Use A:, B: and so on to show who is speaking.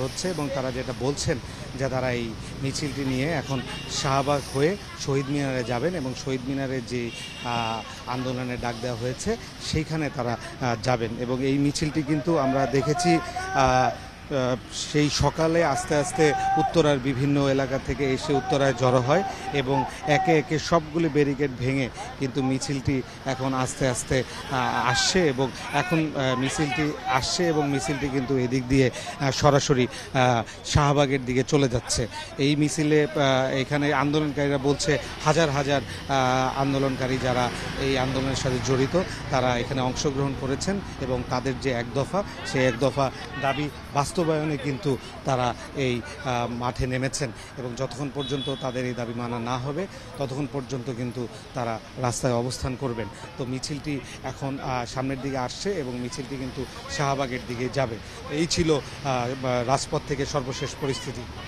A: হচ্ছে এবং তারা যেটা বলছেন যে তারা এই মিছিলটি নিয়ে এখন শাহবাগ হয়ে শহীদ মিনারে যাবেন এবং শহীদ মিনারে যে আন্দোলনের ডাক দেওয়া হয়েছে সেইখানে তারা যাবেন এবং এই মিছিলটি কিন্তু আমরা দেখেছি সেই সকালে আস্তে আস্তে উত্তরার বিভিন্ন এলাকা থেকে এসে উত্তরায় জড়ো হয় এবং একে একে সবগুলি ব্যারিকেড ভেঙে কিন্তু মিছিলটি এখন আস্তে আস্তে আসছে এবং এখন মিছিলটি কিন্তু এদিক দিয়ে সরাসরি শাহবাগের দিকে চলে যাচ্ছে। এই মিছিলে এখানে আন্দোলনকারীরা বলছে হাজার হাজার আন্দোলনকারী যারা এই আন্দোলনের সাথে জড়িত তারা এখানে অংশগ্রহণ করেছেন এবং তাদের যে এক দফা সেই এক দফা দাবি বাস্তবায়নে কিন্তু তারা এই মাঠে নেমেছেন এবং যতক্ষণ পর্যন্ত তাদের এই দাবি মানা না হবে ততক্ষণ পর্যন্ত কিন্তু তারা রাস্তায় অবস্থান করবেন। তো মিছিলটি এখন সামনের দিকে আসছে এবং মিছিলটি কিন্তু শাহবাগের দিকে যাবে। এই ছিল রাজপথ থেকে সর্বশেষ পরিস্থিতি।